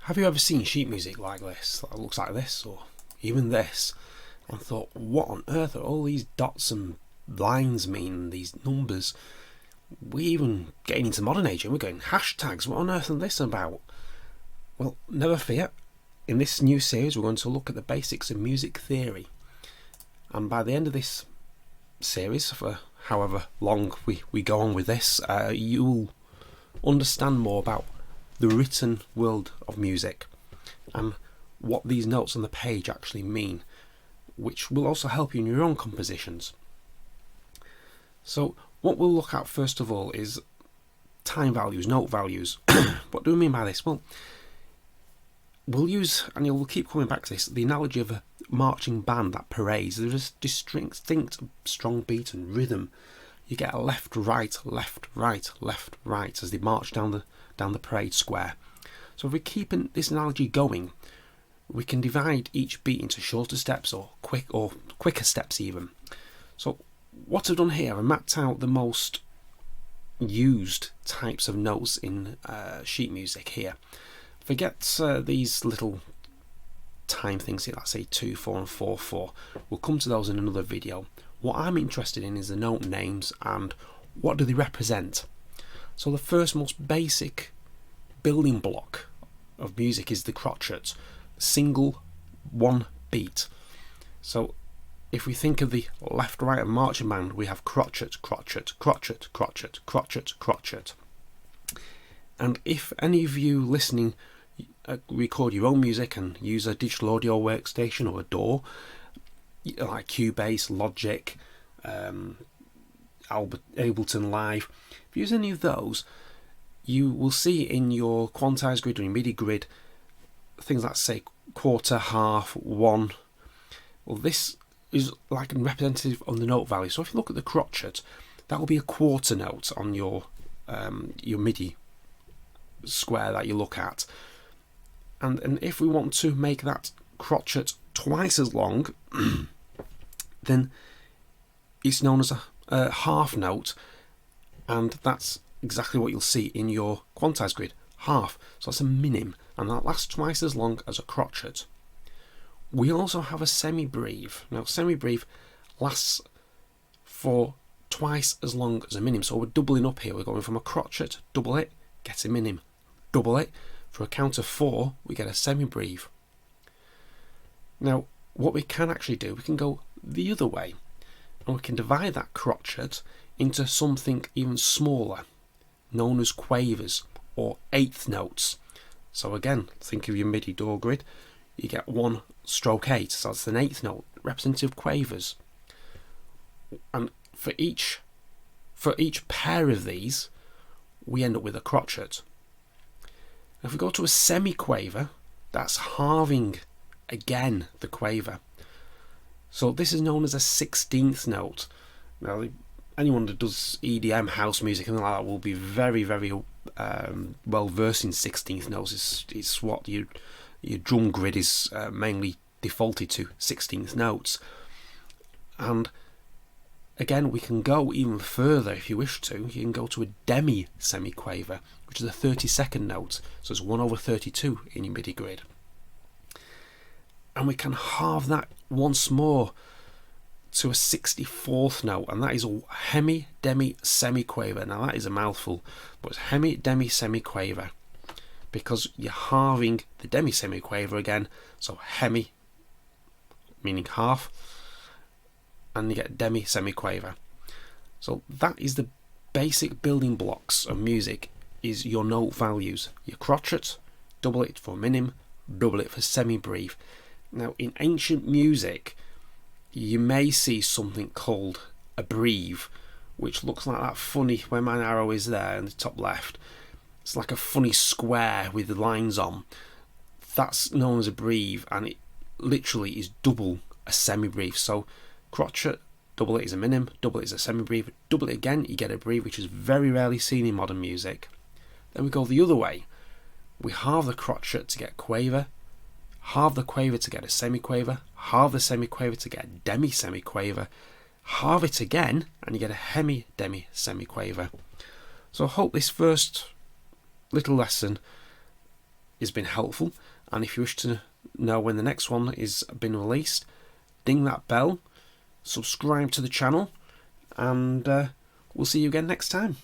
Have you ever seen sheet music like this, that looks like this, or even this, and thought, what on earth are all these dots and lines mean, these numbers? We're even getting into modern age and we're going, hashtags, what on earth is this about? Well, never fear. In this new series, we're going to look at the basics of music theory. And by the end of this series, for however long we go on with this, you'll understand more about the written world of music and what these notes on the page actually mean, which will also help you in your own compositions. So what we'll look at first of all is time values, note values. What do we mean by this? Well, we'll use, and we'll keep coming back to this, the analogy of a marching band that parades. There's a distinct strong beat and rhythm. You get a left, right, left, right, left, right as they march down the parade square. So if we're keeping this analogy going, we can divide each beat into shorter steps or quicker steps even. So what I've done here, I've mapped out the most used types of notes in sheet music here. Forget these little time things here, let's say 2/4 and 4/4. We'll come to those in another video. What I'm interested in is the note names and what do they represent. So the first most basic building block of music is the crotchet, single one beat. So if we think of the left, right and marching band, we have crotchet, crotchet, crotchet, crotchet, crotchet, crotchet. And if any of you listening record your own music and use a digital audio workstation or a DAW, like Cubase, Logic, Ableton Live, if you use any of those, you will see in your quantized grid or your MIDI grid things like, say, quarter, half, one. Well, this is like a representative of the note value. So if you look at the crotchet, that will be a quarter note on your MIDI square that you look at. And if we want to make that crotchet twice as long, then it's known as a half note, and that's exactly what you'll see in your quantized grid, half. So that's a minim, and that lasts twice as long as a crotchet. We also have a semibreve. Now, semibreve lasts for twice as long as a minim, so we're doubling up here. We're going from a crotchet, double it, get a minim, double it. For a count of 4, we get a semibreve. Now, what we can actually do, we can go the other way, and we can divide that crotchet into something even smaller, known as quavers or eighth notes. So again, think of your MIDI DAW grid. You get 1 stroke 8, so that's an eighth note, representative of quavers. And for each pair of these, we end up with a crotchet. If we go to a semi-quaver, that's halving again the quaver. So this is known as a 16th note. Now, anyone that does EDM, house music and like that will be very, very well versed in 16th notes. It's what your drum grid is mainly defaulted to, 16th notes. And again, we can go even further if you wish to. You can go to a demi-semiquaver, which is a 32nd note, so it's 1/32 in your MIDI grid. And we can halve that once more to a 64th note, and that is a hemi-demi-semiquaver. Now that is a mouthful, but it's hemi-demi-semiquaver, because you're halving the demi-semiquaver again, so hemi, meaning half, and you get demi-semiquaver. So that is the basic building blocks of music, is your note values. Your crotchet, double it for minim, double it for semibreve. Now in ancient music, you may see something called a breve, which looks like that funny, where my arrow is there in the top left, it's like a funny square with the lines on. That's known as a breve, and it literally is double a semibreve. So crotchet, double it is a minim, double it is a semibreve, double it again, you get a breve, which is very rarely seen in modern music. Then we go the other way. We halve the crotchet to get quaver, halve the quaver to get a semiquaver, halve the semiquaver to get a demi-semiquaver, halve it again, and you get a hemi-demi-semiquaver. So I hope this first little lesson has been helpful, and if you wish to know when the next one is been released, ding that bell, subscribe to the channel, and we'll see you again next time.